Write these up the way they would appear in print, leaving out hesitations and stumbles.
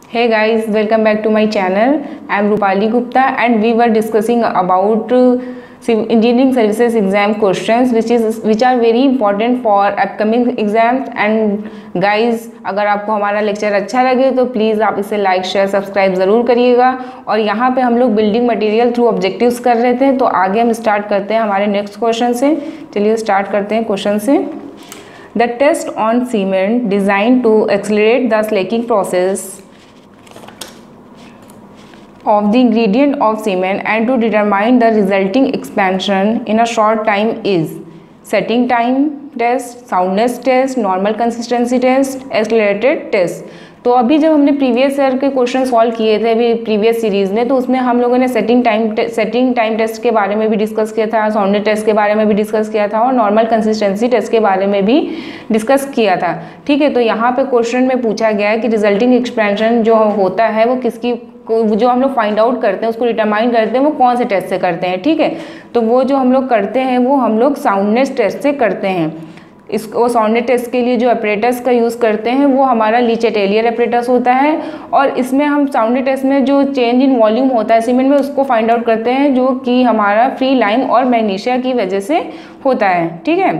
Hey guys, welcome back to my channel. I am Rupali Gupta and we were discussing about engineering services exam questions which are very important for upcoming exams. And guys, अगर आपको हमारा lecture अच्छा लगे तो please आप इसे like share subscribe ज़रूर करिएगा। और यहाँ पे हम लोग बिल्डिंग मटेरियल थ्रू ऑब्जेक्टिव्स कर रहे थे, तो आगे हम स्टार्ट करते हैं हमारे नेक्स्ट क्वेश्चन से। चलिए स्टार्ट करते हैं क्वेश्चन से। The test on cement designed to accelerate the slaking process of the ingredient of cement and to determine the resulting expansion in a short time is setting time test, soundness test, normal consistency test, accelerated test। तो अभी जब हमने previous year के question solve किए थे अभी previous series में, तो उसमें हम लोगों ने सेटिंग टाइम टेस्ट के बारे में भी डिस्कस किया था, साउंडनेस टेस्ट के बारे में भी डिस्कस किया था और नॉर्मल कंसिस्टेंसी टेस्ट के बारे में भी डिस्कस किया था। ठीक है, तो यहाँ पे क्वेश्चन में पूछा गया है कि रिजल्टिंग एक्सपेंशन जो होता है वो किसकी, जो हम लोग फाइंड आउट करते हैं उसको डिटरमाइन करते हैं वो कौन से टेस्ट से करते हैं। ठीक है, तो वो जो हम लोग करते हैं वो हम लोग साउंडनेस टेस्ट से करते हैं। इसको साउंडनेस टेस्ट के लिए जो ऑपरेटर्स का यूज़ करते हैं वो हमारा ली चेटेलियर ऑपरेटर्स होता है, और इसमें हम साउंडनेस टेस्ट में जो चेंज इन वॉल्यूम होता है सीमेंट में उसको फाइंड आउट करते हैं, जो कि हमारा फ्री लाइम और मैग्नीशिया की वजह से होता है। ठीक है,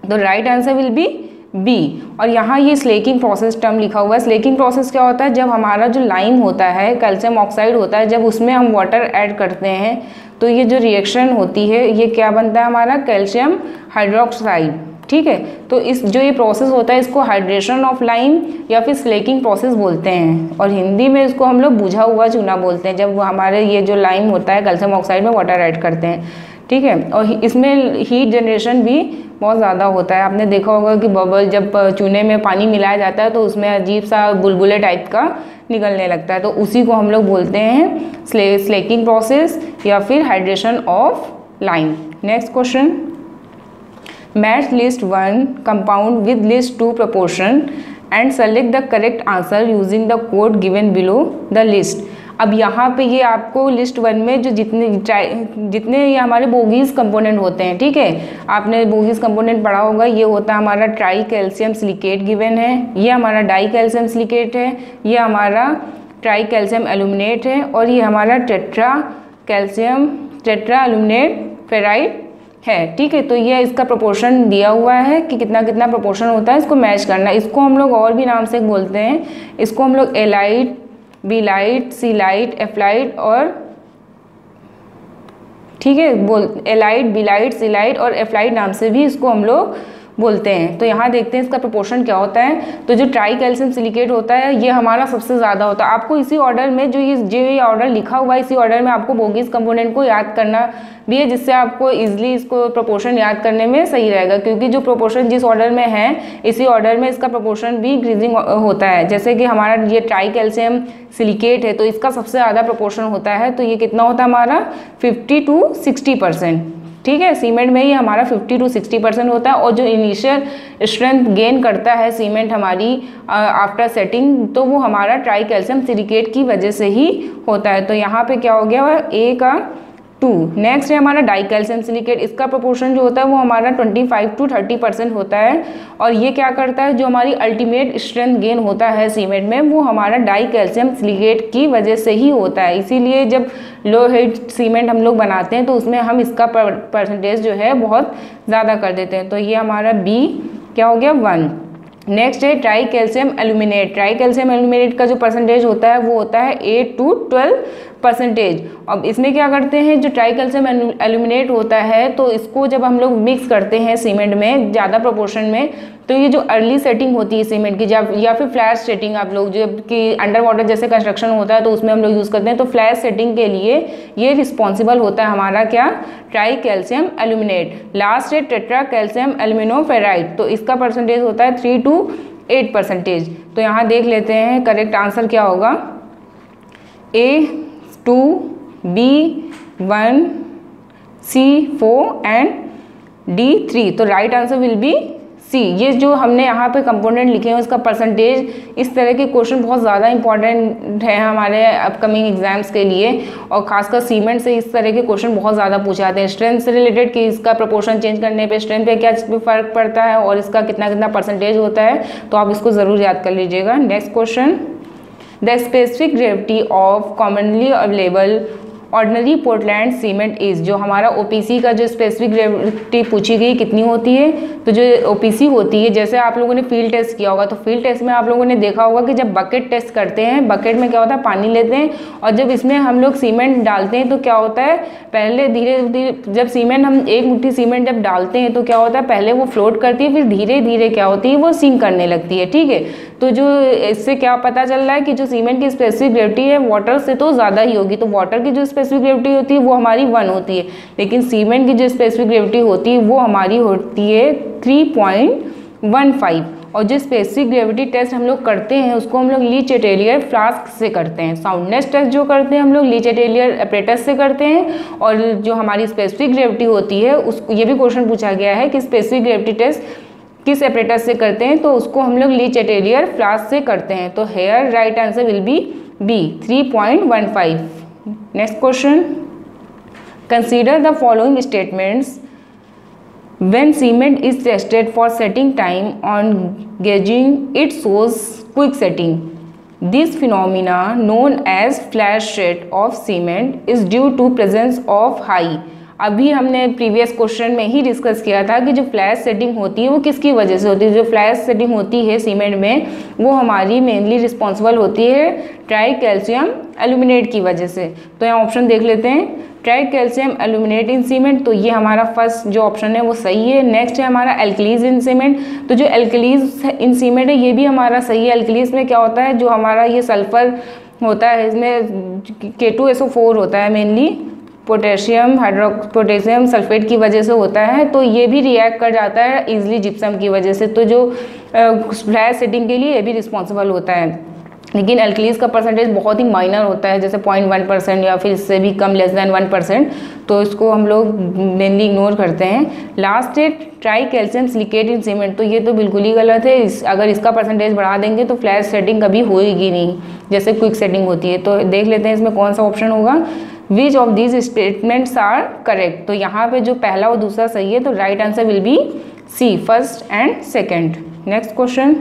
तो right answer will be B. और यहाँ ये स्लेकिंग प्रोसेस टर्म लिखा हुआ है। स्लेकिंग प्रोसेस क्या होता है, जब हमारा जो लाइम होता है, कैल्शियम ऑक्साइड होता है, जब उसमें हम वाटर ऐड करते हैं तो ये जो रिएक्शन होती है ये क्या बनता है हमारा कैल्शियम हाइड्रोक्साइड। ठीक है, तो इस जो ये प्रोसेस होता है इसको हाइड्रेशन ऑफ लाइम या फिर स्लेकिंग प्रोसेस बोलते हैं, और हिंदी में इसको हम लोग बुझा हुआ चूना बोलते हैं जब वो हमारे ये जो लाइम होता है कैल्शियम ऑक्साइड में वाटर ऐड करते हैं। ठीक है, और इसमें हीट जनरेशन भी बहुत ज़्यादा होता है। आपने देखा होगा कि बबल जब चूने में पानी मिलाया जाता है तो उसमें अजीब सा बुलबुले टाइप का निकलने लगता है, तो उसी को हम लोग बोलते हैं स्लेकिंग प्रोसेस या फिर hydration of lime. Next question, match list 1 compound with list 2 proportion and select the correct answer using the code given below the list. अब यहाँ पे ये आपको लिस्ट 1 में जो जितने ये हमारे बोगीज कंपोनेंट होते हैं, ठीक है, आपने बोगीज कंपोनेंट पढ़ा होगा। ये होता है हमारा ट्राई कैल्शियम सिलिकेट गिवन है, ये हमारा डाई कैल्शियम सिलिकेट है, ये हमारा ट्राई कैल्शियम एल्यूमिनेट है, और ये हमारा टेट्रा एल्यूमिनेट फेराइड है। ठीक है, तो ये इसका प्रोपोर्शन दिया हुआ है कि कितना कितना प्रोपोर्शन होता है, इसको मैच करना। इसको हम लोग और भी नाम से बोलते हैं, इसको हम लोग एलाइट, बीलाइट, सीलाइट, एफलाइट और ठीक है एलाइट, बीलाइट, सीलाइट और एफलाइट नाम से भी इसको हम लोग बोलते हैं। तो यहाँ देखते हैं इसका प्रोपोर्शन क्या होता है। तो जो ट्राई कैल्शियम सिलिकेट होता है ये हमारा सबसे ज़्यादा होता है। आपको इसी ऑर्डर में जो ये ऑर्डर लिखा हुआ है इसी ऑर्डर में आपको बोगीज कंपोनेंट को याद करना भी है, जिससे आपको इजीली इसको प्रोपोर्शन याद करने में सही रहेगा, क्योंकि जो प्रोपोर्शन जिस ऑर्डर में है इसी ऑर्डर में इसका प्रोपोर्शन भी इंक्रीजिंग होता है। जैसे कि हमारा ये ट्राई कैल्शियम सिलिकेट है तो इसका सबसे ज़्यादा प्रोपोर्शन होता है, तो ये कितना होता है हमारा 50 to 60%। ठीक है, सीमेंट में ही हमारा 50 to 60% होता है, और जो इनिशियल स्ट्रेंथ गेन करता है सीमेंट हमारी आफ्टर सेटिंग तो वो हमारा ट्राई कैल्शियम सिलिकेट की वजह से ही होता है। तो यहाँ पे क्या हो गया ए का 2। नेक्स्ट है हमारा डाई कैल्शियम सिलिकेट, इसका प्रोपोर्शन जो होता है वो हमारा 25 to 30% होता है, और ये क्या करता है जो हमारी अल्टीमेट स्ट्रेंथ गेन होता है सीमेंट में वो हमारा डाई कैल्शियम सिलिकेट की वजह से ही होता है। इसीलिए जब लो हेड सीमेंट हम लोग बनाते हैं तो उसमें हम इसका परसेंटेज जो है बहुत ज़्यादा कर देते हैं। तो ये हमारा बी क्या हो गया 1। नेक्स्ट है try calcium aluminate. Try calcium aluminate का जो परसेंटेज होता है वो होता है 8 to 12%। अब इसमें क्या करते हैं, जो ट्राई कैल्शियम एल्यूमिनेट होता है तो इसको जब हम लोग मिक्स करते हैं सीमेंट में ज़्यादा प्रोपोर्शन में, तो ये जो अर्ली सेटिंग होती है सीमेंट की जब या फिर फ्लैट सेटिंग आप लोग जब कि अंडर वाटर जैसे कंस्ट्रक्शन होता है तो उसमें हम लोग यूज़ करते हैं, तो फ्लैट सेटिंग के लिए ये रिस्पॉन्सिबल होता है हमारा क्या ट्राई कैल्शियम एल्यूमिनेट। लास्ट है टेट्रा कैल्शियम एल्यूमिनोफेराइड, तो इसका परसेंटेज होता है 3 to 8%। तो यहाँ देख लेते हैं करेक्ट आंसर क्या होगा, A2, B1, C4 and D3। तो right answer will be C. ये जो हमने यहाँ पे कंपोनेंट लिखे हैं उसका परसेंटेज, इस तरह के क्वेश्चन बहुत ज़्यादा इंपॉर्टेंट है हमारे अपकमिंग एग्जाम्स के लिए, और खासकर सीमेंट से इस तरह के क्वेश्चन बहुत ज़्यादा पूछे जाते हैं। स्ट्रेंथ से रिलेटेड कि इसका प्रोपोर्शन चेंज करने पे स्ट्रेंथ पे क्या फ़र्क पड़ता है और इसका कितना कितना परसेंटेज होता है, तो आप इसको ज़रूर याद कर लीजिएगा। Next question, the specific gravity of commonly available ordinary Portland cement is, जो हमारा ओपीसी का जो स्पेसिफिक ग्रेविटी पूछी गई कितनी होती है, तो जो ओपीसी होती है, जैसे आप लोगों ने फील्ड टेस्ट किया होगा तो फील्ड टेस्ट में आप लोगों ने देखा होगा कि जब बकेट टेस्ट करते हैं, बकेट में क्या होता है, पानी लेते हैं और जब इसमें हम लोग सीमेंट डालते हैं तो क्या होता है, पहले धीरे धीरे जब सीमेंट हम एक मुट्ठी सीमेंट जब डालते हैं तो क्या होता है, पहले वो फ्लोट करती है, फिर धीरे धीरे क्या होती है, वो सिंक करने लगती है। ठीक है, तो जो इससे क्या पता चल रहा है कि जो सीमेंट की स्पेसिफिक ग्रेविटी है वाटर से तो ज़्यादा ही होगी, तो वाटर की जो स्पेसिफिक ग्रेविटी होती है वो हमारी 1 होती है, लेकिन सीमेंट की जो स्पेसिफिक ग्रेविटी होती है वो हमारी होती है 3.15। और जो स्पेसिफिक ग्रेविटी टेस्ट हम लोग करते हैं उसको हम लोग ली चेटेलियर फ्लास्क से करते हैं। साउंडनेस टेस्ट जो करते हैं हम लोग ली चेटेलियर एपरेटस से करते हैं। और जो हमारी स्पेसिफिक ग्रेविटी होती है उसको, ये भी क्वेश्चन पूछा गया है कि स्पेसिफिक ग्रेविटी टेस्ट किस एपरेटस से करते हैं, तो उसको हम लोग ली चेटेलियर फ्लास्क से करते हैं। तो here right answer will be B 3.15। Next question, consider the following statements when cement is tested for setting time on gauging it shows quick setting. This phenomena known as flash set of cement is due to presence of high. अभी हमने previous question में ही discuss किया था कि जो flash setting होती है वो किसकी वजह से होती है। जो फ्लैश सेटिंग होती है सीमेंट में वो हमारी मेनली रिस्पॉन्सिबल होती है ट्राई कैल्शियम एल्यूमिनेट की वजह से। तो यहाँ ऑप्शन देख लेते हैं, ट्राई कैल्शियम एल्यूमिनेट इन सीमेंट, तो ये हमारा फर्स्ट जो ऑप्शन है वो सही है। नेक्स्ट है हमारा एल्कलीज इन सीमेंट, तो जो एल्कलीज इन सीमेंट है ये भी हमारा सही है। एल्कलीज में क्या होता है, जो हमारा ये सल्फर होता है इसमें K2SO4 होता है, मेनली पोटेशियम सल्फेट की वजह से होता है, तो ये भी रिएक्ट कर जाता है इजीली जिप्सम की वजह से, तो जो फ्लैश सेटिंग के लिए ये भी रिस्पॉन्सिबल होता है। लेकिन एल्कलीज का परसेंटेज बहुत ही माइनर होता है, जैसे 0.1% या फिर इससे भी कम, लेस दैन 1%, तो इसको हम लोग मेनली इग्नोर करते हैं। लास्ट है try calcium silicate in cement, तो ये तो बिल्कुल ही गलत है। अगर इसका परसेंटेज बढ़ा देंगे तो फ्लैश सेटिंग कभी होएगी नहीं, जैसे क्विक सेटिंग होती है। तो देख लेते हैं इसमें कौन सा ऑप्शन होगा। Which of these statements are correct, तो यहाँ पे जो पहला और दूसरा सही है, तो right answer will be C, first and second. Next question,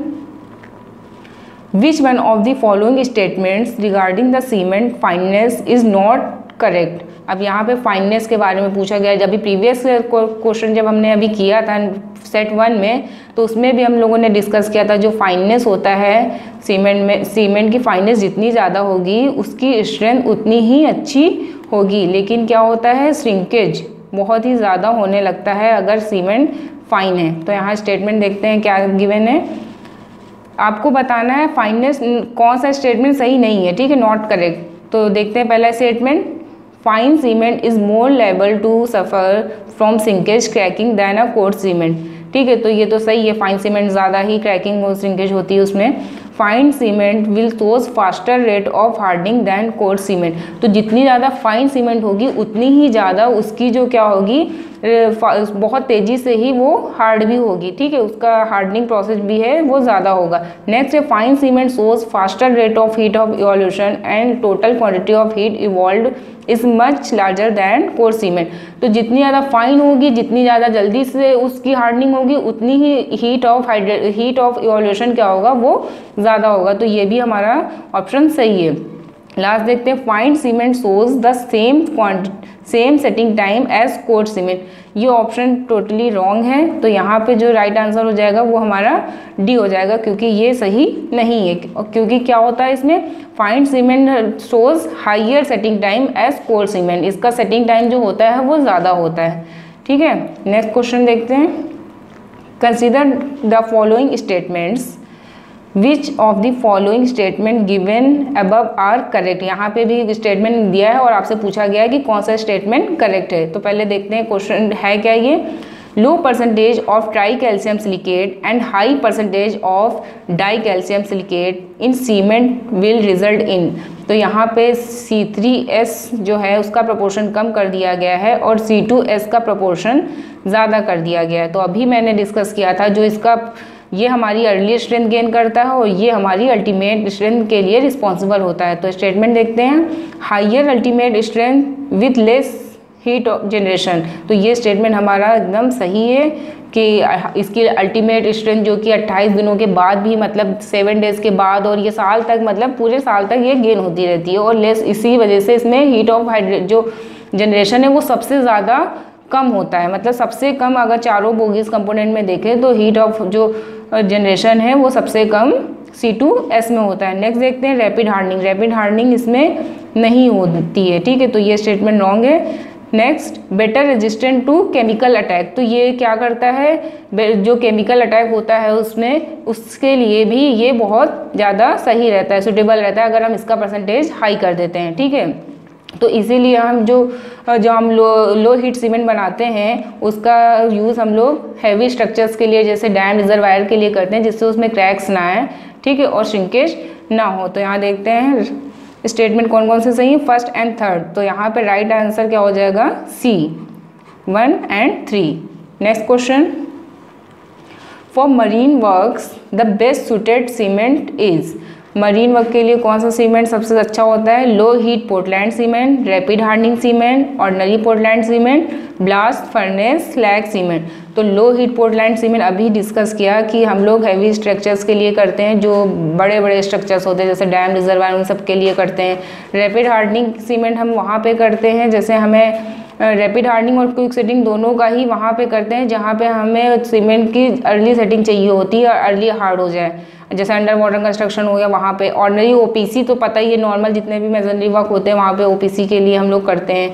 which one of the following statements regarding the cement fineness is not correct। अब यहाँ पे फाइननेस के बारे में पूछा गया है। जब भी प्रीवियस क्वेश्चन जब हमने अभी किया था सेट 1 में, तो उसमें भी हम लोगों ने डिस्कस किया था जो फाइननेस होता है सीमेंट में, सीमेंट की फाइननेस जितनी ज़्यादा होगी उसकी स्ट्रेंथ उतनी ही अच्छी होगी। लेकिन क्या होता है, श्रिंकेज बहुत ही ज़्यादा होने लगता है अगर सीमेंट फाइन है। तो यहाँ स्टेटमेंट देखते हैं क्या गिवन है। आपको बताना है फाइननेस कौन सा स्टेटमेंट सही नहीं है, ठीक है, नॉट करेक्ट। तो देखते हैं पहला statement, fine cement is more liable to suffer from shrinkage cracking than a coarse cement. ठीक है, तो ये तो सही है, फाइन सीमेंट ज़्यादा ही क्रैकिंग और श्रिंकेज होती है उसमें। Fine cement will shows faster rate of hardening than coarse cement, तो जितनी ज़्यादा फाइन सीमेंट होगी उतनी ही ज़्यादा उसकी जो क्या होगी, बहुत तेज़ी से ही वो हार्ड भी होगी। ठीक है, उसका हार्डनिंग प्रोसेस भी है वो ज़्यादा होगा। नेक्स्ट है fine cement shows faster rate of heat of evolution and total quantity of heat evolved is much larger than coarse cement, तो जितनी ज़्यादा फाइन होगी, जितनी ज़्यादा जल्दी से उसकी हार्डनिंग होगी, उतनी ही हीट ऑफ इवोल्यूशन क्या होगा, वो ज़्यादा होगा। तो ये भी हमारा ऑप्शन सही है। लास्ट देखते हैं, fine cement shows the same setting time as coarse cement, ये ऑप्शन टोटली रॉन्ग है। तो यहाँ पे जो राइट आंसर हो जाएगा वो हमारा डी हो जाएगा, क्योंकि ये सही नहीं है। क्योंकि क्या होता है इसमें, fine cement shows higher setting time as coarse cement, इसका सेटिंग टाइम जो होता है वो ज़्यादा होता है। ठीक है, नेक्स्ट क्वेश्चन देखते हैं, consider the following statements, which of the following statement given above are correct. यहाँ पे भी स्टेटमेंट दिया है और आपसे पूछा गया है कि कौन सा स्टेटमेंट करेक्ट है। तो पहले देखते हैं क्वेश्चन है क्या ये, low percentage of try calcium silicate and high percentage of di calcium silicate in cement will result in, तो यहाँ पे C3S जो है उसका प्रपोर्शन कम कर दिया गया है और C2S का प्रपोर्शन ज़्यादा कर दिया गया है। तो अभी मैंने डिस्कस किया था जो इसका ये हमारी अर्ली स्ट्रेंथ गेन करता है और ये हमारी अल्टीमेट स्ट्रेंथ के लिए रिस्पॉन्सिबल होता है। तो स्टेटमेंट देखते हैं, higher ultimate strength with less heat generation, तो ये स्टेटमेंट हमारा एकदम सही है। कि इसकी अल्टीमेट स्ट्रेंथ जो कि 28 दिनों के बाद भी, मतलब 7 डेज़ के बाद, और ये साल तक, मतलब पूरे साल तक ये गेन होती रहती है। और लेस, इसी वजह से इसमें हीट ऑफ जो जनरेशन है वो सबसे ज़्यादा कम होता है। मतलब सबसे कम, अगर चारों बोगीज कंपोनेंट में देखें तो हीट ऑफ जो जनरेशन है वो सबसे कम C2S में होता है। नेक्स्ट देखते हैं रैपिड हार्डनिंग। रैपिड हार्डनिंग इसमें नहीं होती है, ठीक है, तो ये स्टेटमेंट रॉन्ग है। Next, better resistant to chemical attack. तो ये क्या करता है, जो केमिकल अटैक होता है उसमें, उसके लिए भी ये बहुत ज़्यादा सही रहता है, सुटेबल रहता है, अगर हम इसका परसेंटेज हाई कर देते हैं, ठीक है। तो इसीलिए हम जो हम लो हीट सीमेंट बनाते हैं उसका यूज़ हम लोग हैवी स्ट्रक्चर्स के लिए, जैसे डैम रिजर्वायर के लिए करते हैं, जिससे उसमें क्रैक्स ना आए, ठीक है, और श्रिंकेज ना हो। तो यहाँ देखते हैं स्टेटमेंट कौन कौन से सही है, फर्स्ट एंड थर्ड। तो यहाँ पे राइट आंसर क्या हो जाएगा, C 1 and 3। Next question, for marine works the best suited cement is. Marine work के लिए कौन सा सीमेंट सबसे अच्छा होता है, लो heat Portland cement, rapid hardening cement, ordinary Portland cement, blast furnace slag cement. तो लो हीट पोर्टलैंड सीमेंट अभी डिस्कस किया कि हम लोग हैवी स्ट्रक्चर्स के लिए करते हैं, जो बड़े बड़े स्ट्रक्चर्स होते हैं जैसे डैम रिजर्वायर, उन सब के लिए करते हैं। रैपिड हार्डनिंग सीमेंट हम वहाँ पे करते हैं, जैसे हमें रैपिड हार्डनिंग और क्विक सेटिंग दोनों का ही वहाँ पे करते हैं जहाँ पे हमें सीमेंट की अर्ली सेटिंग चाहिए होती है और अर्ली हार्ड हो जाए, जैसे अंडर वाटर कंस्ट्रक्शन हो गया वहाँ पे। ऑर्डिनरी OPC तो पता ही है, नॉर्मल जितने भी मेसनरी वर्क होते हैं वहाँ पे OPC के लिए हम लोग करते हैं,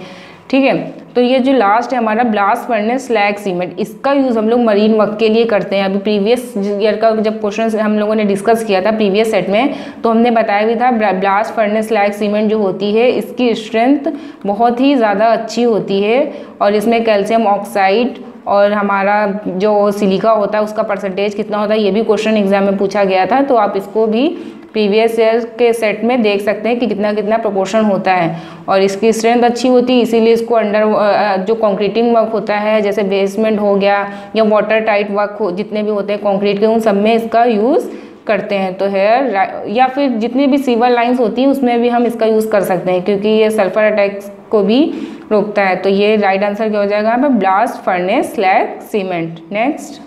ठीक है। तो ये जो लास्ट है हमारा ब्लास्ट फर्नेस स्लैग सीमेंट, इसका यूज़ हम लोग मरीन वर्क के लिए करते हैं। अभी प्रीवियस ईयर का जब क्वेश्चन हम लोगों ने डिस्कस किया था प्रीवियस सेट में, तो हमने बताया भी था ब्लास्ट फर्नेस स्लैग सीमेंट जो होती है इसकी स्ट्रेंथ बहुत ही ज़्यादा अच्छी होती है, और इसमें कैल्शियम ऑक्साइड और हमारा जो सिलिका होता है उसका परसेंटेज कितना होता है, ये भी क्वेश्चन एग्जाम में पूछा गया था। तो आप इसको भी प्रीवियस ईयर के सेट में देख सकते हैं कि कितना कितना प्रोपोर्शन होता है, और इसकी स्ट्रेंथ अच्छी होती है, इसीलिए इसको अंडर जो कंक्रीटिंग वर्क होता है जैसे बेसमेंट हो गया या वाटर टाइट वर्क हो, जितने भी होते हैं कंक्रीट के, उन सब में इसका यूज़ करते हैं। तो हेयर या फिर जितनी भी सीवर लाइंस होती हैं उसमें भी हम इसका यूज़ कर सकते हैं, क्योंकि ये सल्फर अटैक्स को भी रोकता है। तो ये राइट आंसर क्या हो जाएगा यहाँ पे, blast furnace slag cement. Next,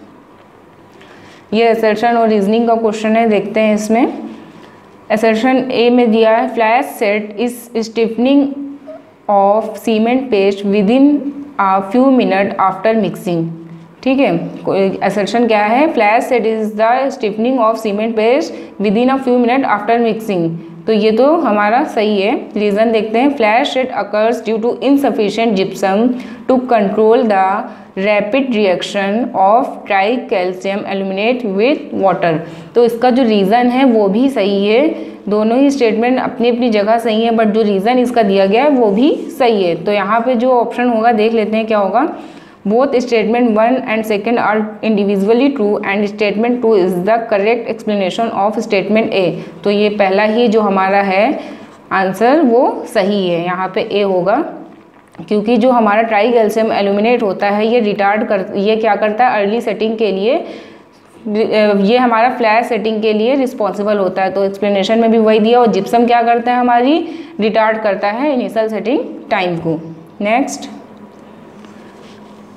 ये असर्शन और रीजनिंग का क्वेश्चन है, देखते हैं इसमें। असर्शन ए में दिया है, flash set is stiffening of cement paste with in a few minute after mixing, ठीक है। असर्शन क्या है, flash set is the stiffening of cement paste with in a few minute after mixing. तो ये तो हमारा सही है। रीज़न देखते हैं, flash set occurs due to insufficient gypsum to control the rapid reaction of try calcium aluminate with water. तो इसका जो रीज़न है वो भी सही है, दोनों ही स्टेटमेंट अपनी अपनी जगह सही है, बट जो रीज़न इसका दिया गया है वो भी सही है। तो यहाँ पे जो ऑप्शन होगा देख लेते हैं क्या होगा, both statement 1 and 2 are individually true and statement 2 is the correct explanation of statement A. तो ये पहला ही जो हमारा है आंसर वो सही है, यहाँ पे ए होगा, क्योंकि जो हमारा ट्राई कैल्शियम एल्यूमिनेट होता है ये क्या करता है, अर्ली सेटिंग के लिए, ये हमारा फ्लैश सेटिंग के लिए रिस्पॉन्सिबल होता है। तो एक्सप्लेनेशन में भी वही दिया। और जिप्सम क्या करता है, हमारी रिटार्ड करता है इनिशियल सेटिंग टाइम को। Next,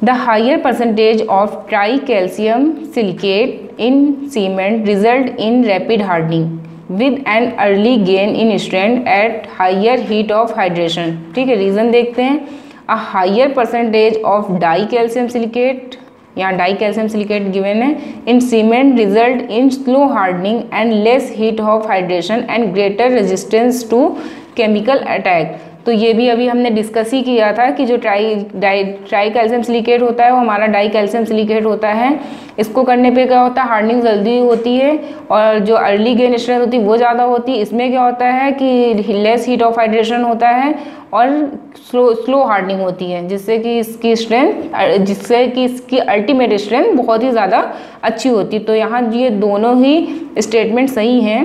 the higher percentage of tricalcium silicate in cement result in rapid hardening with an early gain in strength at higher heat of hydration, ठीक है। रीज़न देखते हैं, a higher percentage of dicalcium silicate, यहाँ dicalcium silicate given है, in cement result in slow hardening and less heat of hydration and greater resistance to chemical attack। तो ये भी अभी हमने डिस्कस ही किया था कि जो ट्राई कैल्शियम सिलिकेट होता है वो हमारा डाई कैल्शियम सिलिकेट होता है। इसको करने पे क्या होता है, हार्डनिंग जल्दी होती है और जो अर्ली गेन स्ट्रेंथ होती है वो ज़्यादा होती है। इसमें क्या होता है कि लेस हीट ऑफ हाइड्रेशन होता है और स्लो हार्डनिंग होती है, जिससे कि इसकी अल्टीमेट स्ट्रेंथ बहुत ही ज़्यादा अच्छी होती है। तो यहाँ ये दोनों ही स्टेटमेंट सही हैं।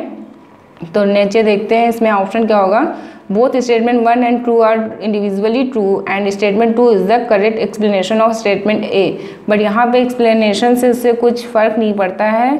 तो नीचे देखते हैं इसमें ऑप्शन क्या होगा, both statement 1 and 2 are individually true and statement 2 is the correct explanation of statement A. But यहाँ पे एक्सप्लेनेशन से इससे कुछ फ़र्क नहीं पड़ता है।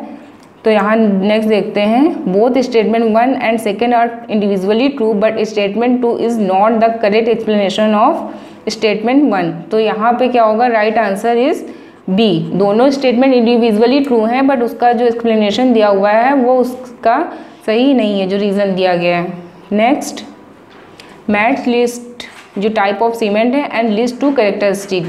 तो यहाँ नेक्स्ट देखते हैं, both statement 1 and 2 are individually true but statement 2 is not the correct explanation of statement 1। तो यहाँ पे क्या होगा, राइट आंसर इज बी, दोनों स्टेटमेंट इंडिविजुअली ट्रू हैं बट उसका जो एक्सप्लेनेशन दिया हुआ है वो उसका सही नहीं है जो रीज़न दिया गया है। नेक्स्ट, मैच लिस्ट जो टाइप ऑफ सीमेंट है and list two characteristic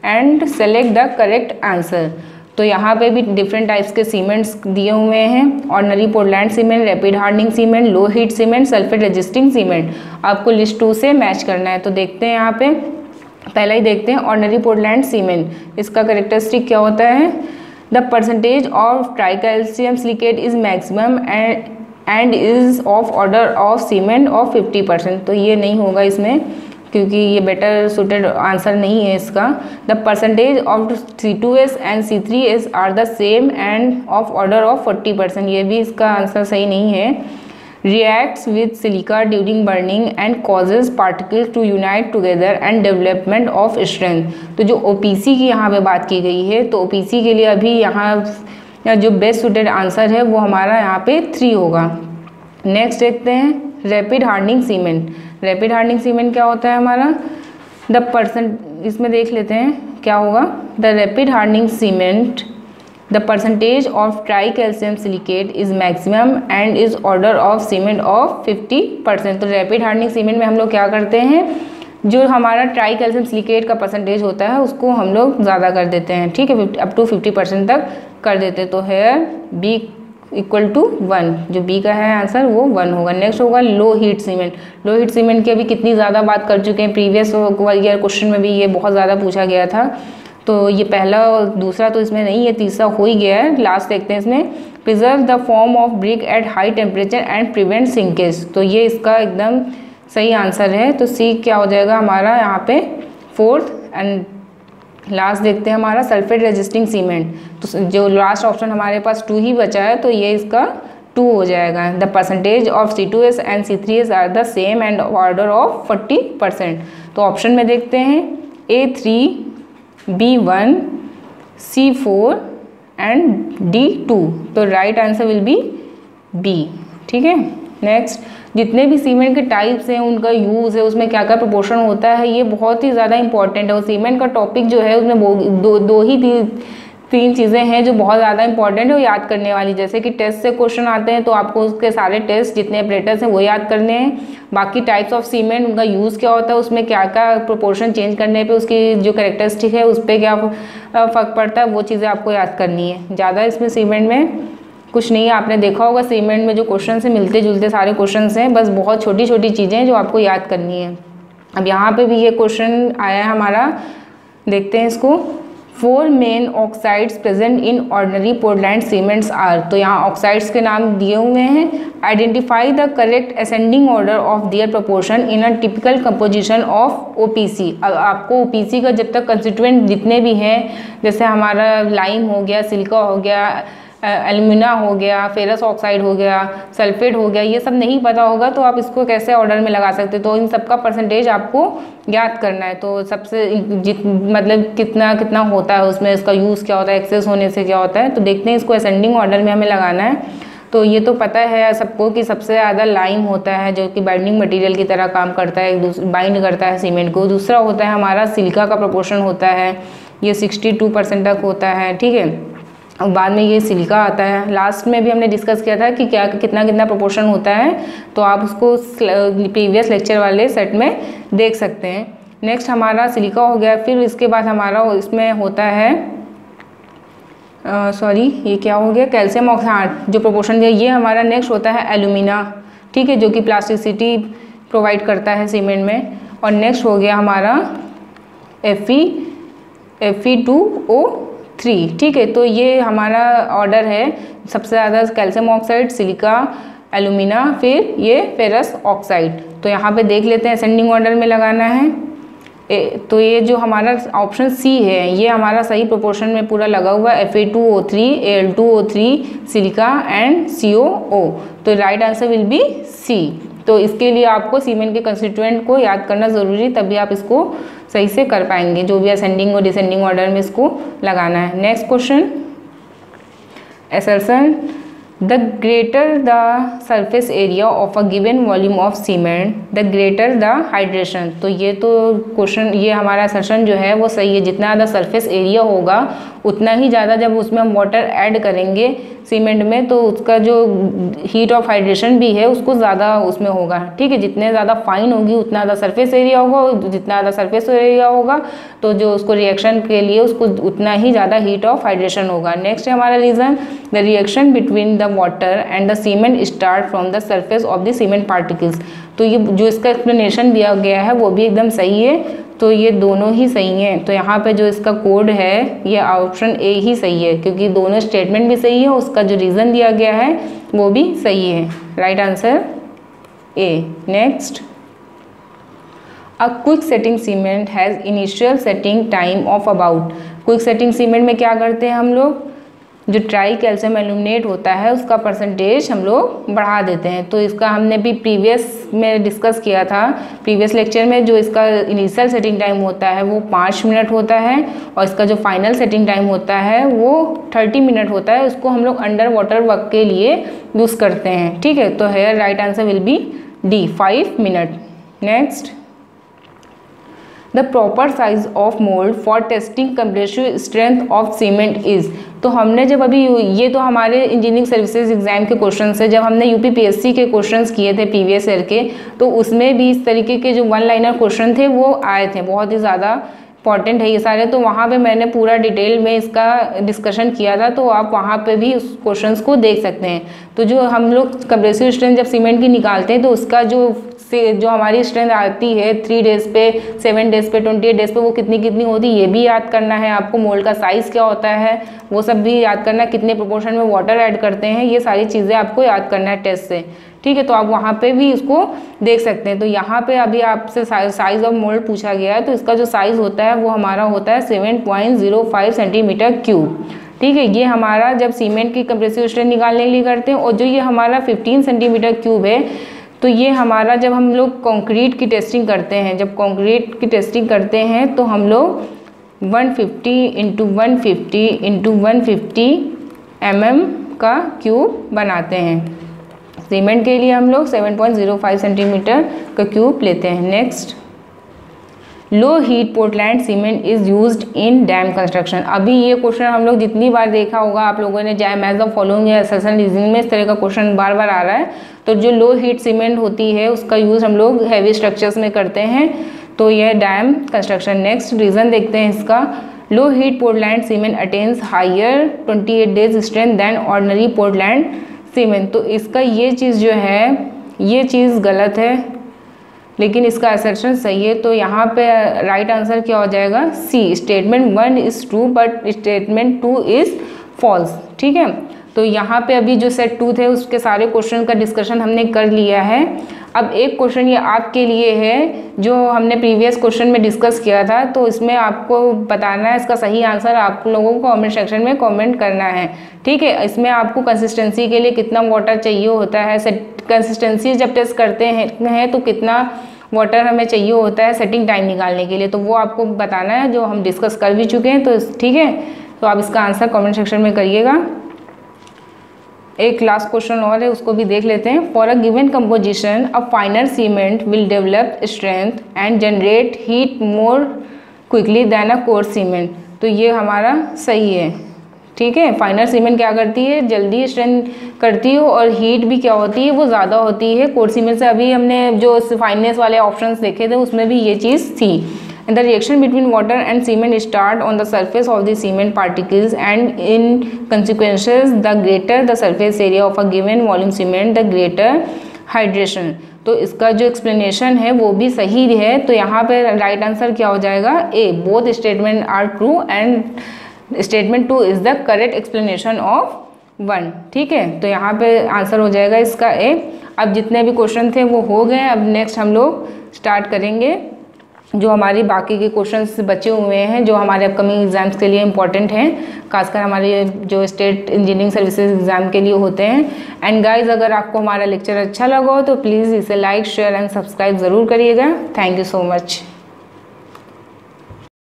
and select the correct answer. तो यहाँ पे भी डिफरेंट टाइप्स के सीमेंट्स दिए हुए हैं, ordinary Portland cement, rapid hardening cement, low heat cement, sulphate resisting cement. आपको लिस्ट 2 से मैच करना है। तो देखते हैं यहाँ पे, पहला ही देखते हैं ऑर्डिनरी पोर्टलैंड सीमेंट। इसका कैरेक्टरिस्टिक क्या होता है, the percentage of tricalcium silicate is maximum and is of order of cement of 50%। तो ये नहीं होगा इसमें क्योंकि ये बेटर सुटेड आंसर नहीं है इसका। The percentage of C2S and C3S are the same and of order of 40%। ये भी इसका आंसर सही नहीं है। Reacts with silica during burning and causes particles to unite together and development of strength. तो जो OPC की यहाँ पे बात की गई है, तो OPC के लिए अभी यहाँ जो बेस्ट सुटेड आंसर है वो हमारा यहाँ पे 3 होगा। नेक्स्ट देखते हैं rapid hardening cement. Rapid hardening cement क्या होता है हमारा, द परसेंट, इसमें देख लेते हैं क्या होगा। The rapid hardening cement, the percentage of try calcium silicate is maximum and is order of cement of 50%। तो रैपिड हार्डनिंग सीमेंट में हम लोग क्या करते हैं, जो हमारा ट्राई कैल्शियम सिलिकेट का परसेंटेज होता है उसको हम लोग ज़्यादा कर देते हैं, ठीक है, अप टू 50% तक कर देते हैं। तो हेयर बी इक्वल टू 1, जो बी का है आंसर वो 1 होगा। नेक्स्ट होगा low heat cement. Low heat cement की अभी कितनी ज़्यादा बात कर चुके हैं, प्रीवियस ईयर क्वेश्चन में भी ये बहुत ज़्यादा पूछा गया था। तो ये पहला और दूसरा तो इसमें नहीं है, तीसरा हो ही गया है। लास्ट देखते हैं इसमें, preserve the form of brick at high temperature and prevent sinkage. तो ये इसका एकदम सही आंसर है। तो सी क्या हो जाएगा हमारा यहाँ पे 4th। एंड लास्ट देखते हैं हमारा सल्फेट रेजिस्टिंग सीमेंट। तो जो लास्ट ऑप्शन हमारे पास 2 ही बचा है, तो ये इसका 2 हो जाएगा। The percentage of C2S and C3S are the same and order of 40%। तो ऑप्शन में देखते हैं A3, B1, C4 and D2। तो right answer will B B, ठीक है। नेक्स्ट, जितने भी सीमेंट के टाइप्स हैं उनका यूज़ है, उसमें क्या क्या प्रोपोर्शन होता है, ये बहुत ही ज़्यादा इंपॉर्टेंट है। और सीमेंट का टॉपिक जो है उसमें दो ही तीन चीज़ें हैं जो बहुत ज़्यादा इंपॉर्टेंट है और याद करने वाली। जैसे कि टेस्ट से क्वेश्चन आते हैं तो आपको उसके सारे टेस्ट जितने ऑपरेटर्स हैं वो याद करने हैं। बाकी टाइप्स ऑफ सीमेंट, उनका यूज़ क्या होता है, उसमें क्या क्या प्रोपोर्शन चेंज करने पे उसकी जो कैरेक्टरिस्टिक है उस पर क्या फ़र्क पड़ता है, वो चीज़ें आपको याद करनी है। ज़्यादा इसमें सीमेंट में कुछ नहीं है। आपने देखा होगा सीमेंट में जो क्वेश्चन है मिलते जुलते सारे क्वेश्चन हैं, बस बहुत छोटी छोटी चीज़ें जो आपको याद करनी है। अब यहाँ पे भी ये क्वेश्चन आया है हमारा, देखते हैं इसको। 4 main oxides present in ordinary Portland cements are. तो यहाँ ऑक्साइड्स के नाम दिए हुए हैं। Identify the correct ascending order of their proportion in a typical composition of OPC। अब आपको OPC का जब तक कंस्टिट्यूएंट जितने भी हैं, जैसे हमारा लाइम हो गया, सिलिका हो गया, एल्यूमिना हो गया, फेरस ऑक्साइड हो गया, सल्फेट हो गया, ये सब नहीं पता होगा तो आप इसको कैसे ऑर्डर में लगा सकते। तो इन सब का परसेंटेज आपको याद करना है। तो सबसे मतलब कितना कितना होता है उसमें, इसका यूज़ क्या होता है, एक्सेस होने से क्या होता है। तो देखते हैं इसको असेंडिंग ऑर्डर में हमें लगाना है। तो ये तो पता है सबको कि सबसे ज़्यादा लाइम होता है जो कि बाइंडिंग मटेरियल की तरह काम करता है, बाइंड करता है सीमेंट को। दूसरा होता है हमारा सिलिका का प्रोपोर्शन होता है, ये 62% तक होता है, ठीक है। और बाद में ये सिलिका आता है। लास्ट में भी हमने डिस्कस किया था कि क्या कितना कितना प्रोपोर्शन होता है, तो आप उसको प्रीवियस लेक्चर वाले सेट में देख सकते हैं। नेक्स्ट हमारा सिलिका हो गया, फिर इसके बाद हमारा इसमें होता है ये क्या हो गया, कैल्शियम ऑक्साइड जो प्रोपोर्शन दिया, ये हमारा नेक्स्ट होता है एल्यूमिना, ठीक है, जो कि प्लास्टिसिटी प्रोवाइड करता है सीमेंट में। और नेक्स्ट हो गया हमारा Fe2O3, ठीक है। तो ये हमारा ऑर्डर है, सबसे ज़्यादा कैल्शियम ऑक्साइड, सिलिका, एल्यूमिना, फिर ये फेरस ऑक्साइड। तो यहाँ पे देख लेते हैं असेंडिंग ऑर्डर में लगाना है। तो ये जो हमारा ऑप्शन सी है ये हमारा सही प्रोपोर्शन में पूरा लगा हुआ है, Fa2O3, Al2O3, silica and COO। तो right answer will be C. तो इसके लिए आपको सीमेंट के कंस्टिट्यूएंट को याद करना ज़रूरी, तभी आप इसको सही से कर पाएंगे, जो भी असेंडिंग और डिसेंडिंग ऑर्डर में इसको लगाना है। Next question, assertion the greater the surface area of a given volume of cement the greater the hydration. तो ये तो क्वेश्चन, ये हमारा सेशन जो है वो सही है। जितना ज़्यादा सरफेस एरिया होगा उतना ही ज़्यादा जब उसमें हम वाटर ऐड करेंगे सीमेंट में तो उसका जो हीट ऑफ हाइड्रेशन भी है उसको ज़्यादा उसमें होगा। ठीक है, जितने ज़्यादा फाइन होगी उतना ज़्यादा सरफेस एरिया होगा, जितना ज़्यादा सरफेस एरिया होगा तो जो उसको रिएक्शन के लिए उसको उतना ही ज़्यादा हीट ऑफ हाइड्रेशन होगा। नेक्स्ट है हमारा reason, the reaction between the water and the cement start from the surface of the cement particles. तो ये जो इसका एक्सप्लेनेशन दिया गया है वो भी एकदम सही है, तो ये दोनों ही सही हैं। तो यहाँ पे जो इसका कोड है ये ऑप्शन ए ही सही है, क्योंकि दोनों स्टेटमेंट भी सही है, उसका जो रीज़न दिया गया है वो भी सही है। Right answer A. Next, a quick setting cement has initial setting time of about. Quick setting cement में क्या करते हैं हम लोग, जो ट्राई कैल्शियम एल्यूमिनेट होता है उसका परसेंटेज हम लोग बढ़ा देते हैं। तो इसका हमने भी प्रीवियस में डिस्कस किया था, प्रीवियस लेक्चर में। जो इसका इनिशियल सेटिंग टाइम होता है वो 5 मिनट होता है और इसका जो फाइनल सेटिंग टाइम होता है वो 30 मिनट होता है। उसको हम लोग अंडर वाटर वर्क के लिए यूज़ करते हैं। ठीक है, तो here right answer will be D, 5 minute. Next, the proper size of mould for testing compressive strength of cement is. तो हमने जब अभी ये तो हमारे इंजीनियरिंग सर्विसेज एग्जाम के क्वेश्चन है, जब हमने यूपीपीएससी के क्वेश्चंस किए थे प्रीवियस ईयर के, तो उसमें भी इस तरीके के जो 1 लाइनर क्वेश्चन थे वो आए थे, बहुत ही ज़्यादा इंपॉर्टेंट है ये सारे। तो वहाँ पे मैंने पूरा डिटेल में इसका डिस्कशन किया था, तो आप वहाँ पे भी उस क्वेश्चंस को देख सकते हैं। तो जो हम लोग कंप्रेसिव स्ट्रेंथ जब सीमेंट की निकालते हैं तो उसका जो हमारी स्ट्रेंथ आती है 3 डेज़ पे, 7 डेज़ पे, 28 डेज़ पे, वो कितनी होती है ये भी याद करना है आपको। मोल्ड का साइज़ क्या होता है वो सब भी याद करना है, कितने प्रोपोर्शन में वाटर ऐड करते हैं, ये सारी चीज़ें आपको याद करना है टेस्ट से। ठीक है, तो आप वहाँ पे भी इसको देख सकते हैं। तो यहाँ पे अभी आपसे साइज़ ऑफ मोल्ड पूछा गया है, तो इसका जो साइज़ होता है वो हमारा होता है 7.05 सेंटीमीटर क्यूब। ठीक है, ये हमारा जब सीमेंट की कंप्रेसिव स्ट्रेंथ निकालने के लिए करते हैं। और जो ये हमारा 15 सेंटीमीटर क्यूब है, तो ये हमारा जब हम लोग कंक्रीट की टेस्टिंग करते हैं, जब कंक्रीट की टेस्टिंग करते हैं तो हम लोग 150 इंटू 150 mm का क्यूब बनाते हैं। सीमेंट के लिए हम लोग 7.05 सेंटीमीटर का क्यूब लेते हैं। Next, low heat Portland cement is used in dam construction. अभी ये क्वेश्चन हम लोग जितनी बार देखा होगा आप लोगों ने, चाहे मैथ द फॉलोइंग या सेशन रीजनिंग में इस तरह का क्वेश्चन बार बार आ रहा है। तो जो लो हीट सीमेंट होती है उसका यूज़ हम लोग हैवी स्ट्रक्चर्स में करते हैं, तो यह डैम कंस्ट्रक्शन। नेक्स्ट रीज़न देखते हैं इसका, low heat Portland cement attains higher 28 days strength than ordinary Portland cement. तो इसका ये चीज़ जो है ये चीज़ गलत है, लेकिन इसका असर्शन सही है। तो यहाँ पे राइट आंसर क्या हो जाएगा, C, statement 1 is true but statement 2 is false. ठीक है, तो यहाँ पे अभी जो सेट 2 थे उसके सारे क्वेश्चन का डिस्कशन हमने कर लिया है। अब एक क्वेश्चन ये आपके लिए है जो हमने प्रीवियस क्वेश्चन में डिस्कस किया था, तो इसमें आपको बताना है इसका सही आंसर, आप लोगों को कमेंट सेक्शन में कमेंट करना है। ठीक है, इसमें आपको कंसिस्टेंसी के लिए कितना वाटर चाहिए होता है, कंसिस्टेंसी जब टेस्ट करते हैं तो कितना वाटर हमें चाहिए होता है सेटिंग टाइम निकालने के लिए, तो वो आपको बताना है, जो हम डिस्कस कर भी चुके हैं। तो ठीक है, तो आप इसका आंसर कमेंट सेक्शन में करिएगा। एक लास्ट क्वेश्चन और है, उसको भी देख लेते हैं। For a given composition a फाइनर cement will develop strength and generate heat more quickly then a coarse cement. तो ये हमारा सही है। ठीक है, फाइनर सीमेंट क्या करती है, जल्दी स्ट्रेंथ करती है और हीट भी क्या होती है वो ज़्यादा होती है कोर्स सीमेंट से। अभी हमने जो फाइननेस वाले ऑप्शंस देखे थे उसमें भी ये चीज़ थी। And the reaction between water and cement start on the surface of the cement particles, and in consequences, the greater the surface area of a given volume cement, the greater hydration. तो इसका जो explanation है वो भी सही है। तो यहाँ पे राइट आंसर क्या हो जाएगा, A, both statements are true and statement 2 is the correct explanation of 1। ठीक है, तो यहाँ पे आंसर हो जाएगा इसका ए। अब जितने भी क्वेश्चन थे वो हो गए। अब नेक्स्ट हम लोग स्टार्ट करेंगे जो हमारी बाकी के क्वेश्चंस बचे हुए हैं, जो हमारे अपकमिंग एग्जाम्स के लिए इंपॉर्टेंट हैं, खासकर हमारे जो स्टेट इंजीनियरिंग सर्विसेज एग्जाम के लिए होते हैं। एंड गाइज, अगर आपको हमारा लेक्चर अच्छा लगा हो तो प्लीज़ इसे लाइक, शेयर एंड सब्सक्राइब ज़रूर करिएगा। Thank you so much.